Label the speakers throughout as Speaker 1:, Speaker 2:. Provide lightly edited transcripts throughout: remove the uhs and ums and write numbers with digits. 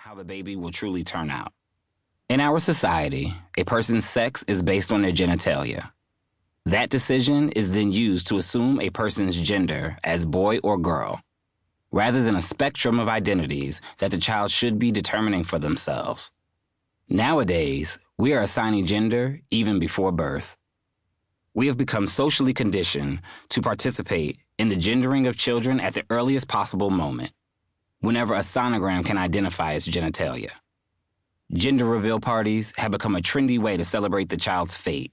Speaker 1: how the baby will truly turn out. In our society, a person's sex is based on their genitalia. That decision is then used to assume a person's gender as boy or girl, rather than a spectrum of identities that the child should be determining for themselves. Nowadays, we are assigning gender even before birth. We have become socially conditioned to participate in the gendering of children at the earliest possible moment, whenever a sonogram can identify its genitalia. Gender reveal parties have become a trendy way to celebrate the child's fate,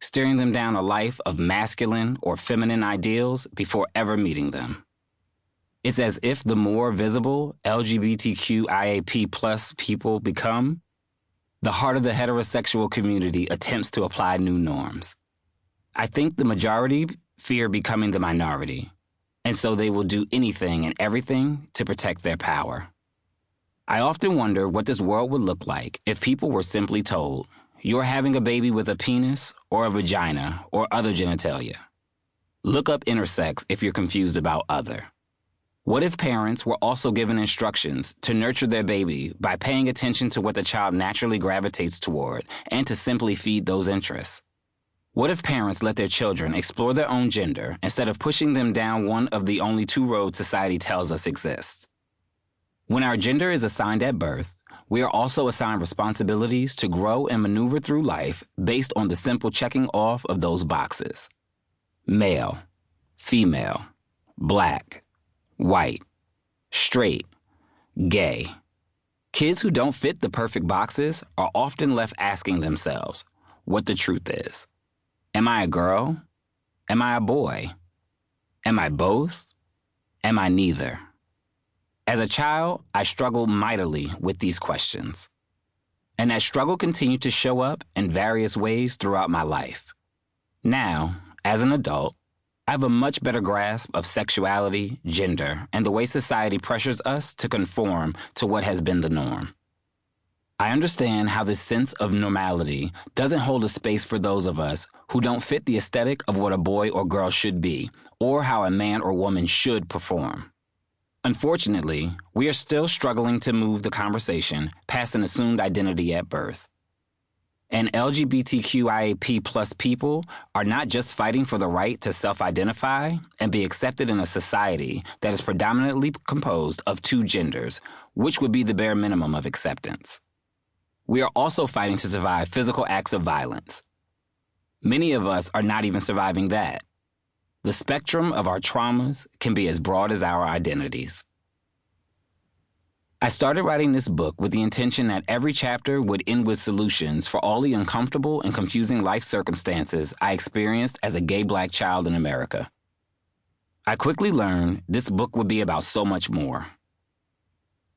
Speaker 1: steering them down a life of masculine or feminine ideals before ever meeting them. It's as if the more visible LGBTQIAP+ people become, the harder the heterosexual community attempts to apply new norms. I think the majority fear becoming the minority, and so they will do anything and everything to protect their power. I often wonder what this world would look like if people were simply told, you're having a baby with a penis or a vagina or other genitalia. Look up intersex if you're confused about other. What if parents were also given instructions to nurture their baby by paying attention to what the child naturally gravitates toward and to simply feed those interests? What if parents let their children explore their own gender instead of pushing them down one of the only two roads society tells us exists? When our gender is assigned at birth, we are also assigned responsibilities to grow and maneuver through life based on the simple checking off of those boxes. Male, female, black, white, straight, gay. Kids who don't fit the perfect boxes are often left asking themselves what the truth is. Am I a girl? Am I a boy? Am I both? Am I neither? As a child, I struggled mightily with these questions. And that struggle continued to show up in various ways throughout my life. Now, as an adult, I have a much better grasp of sexuality, gender, and the way society pressures us to conform to what has been the norm. I understand how this sense of normality doesn't hold a space for those of us who don't fit the aesthetic of what a boy or girl should be, or how a man or woman should perform. Unfortunately, we are still struggling to move the conversation past an assumed identity at birth. And LGBTQIAP+ people are not just fighting for the right to self-identify and be accepted in a society that is predominantly composed of two genders, which would be the bare minimum of acceptance. We are also fighting to survive physical acts of violence. Many of us are not even surviving that. The spectrum of our traumas can be as broad as our identities. I started writing this book with the intention that every chapter would end with solutions for all the uncomfortable and confusing life circumstances I experienced as a gay black child in America. I quickly learned this book would be about so much more.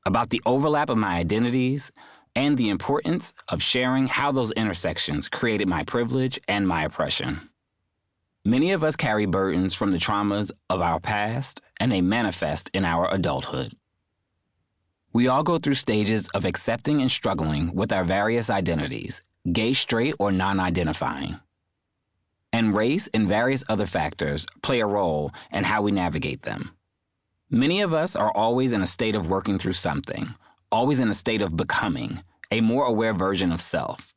Speaker 1: About the overlap of my identities and the importance of sharing how those intersections created my privilege and my oppression. Many of us carry burdens from the traumas of our past, and they manifest in our adulthood. We all go through stages of accepting and struggling with our various identities, gay, straight, or non-identifying. And race and various other factors play a role in how we navigate them. Many of us are always in a state of working through something, always in a state of becoming, a more aware version of self.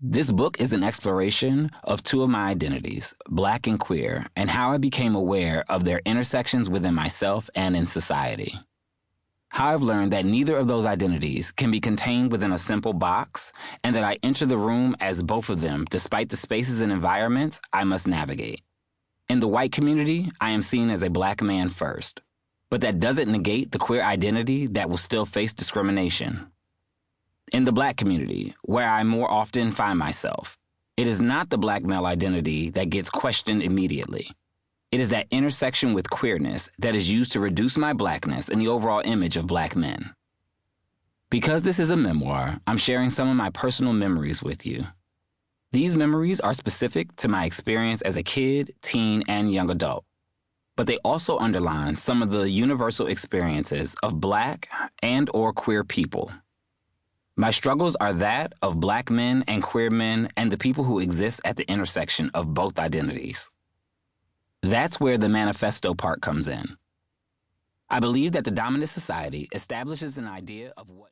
Speaker 1: This book is an exploration of two of my identities, black and queer, and how I became aware of their intersections within myself and in society. How I've learned that neither of those identities can be contained within a simple box, and that I enter the room as both of them despite the spaces and environments I must navigate. In the white community, I am seen as a black man first, but that doesn't negate the queer identity that will still face discrimination. In the black community, where I more often find myself, it is not the black male identity that gets questioned immediately. It is that intersection with queerness that is used to reduce my blackness and the overall image of black men. Because this is a memoir, I'm sharing some of my personal memories with you. These memories are specific to my experience as a kid, teen, and young adult, but they also underline some of the universal experiences of black and/or queer people. My struggles are that of black men and queer men and the people who exist at the intersection of both identities. That's where the manifesto part comes in. I believe that the dominant society establishes an idea of what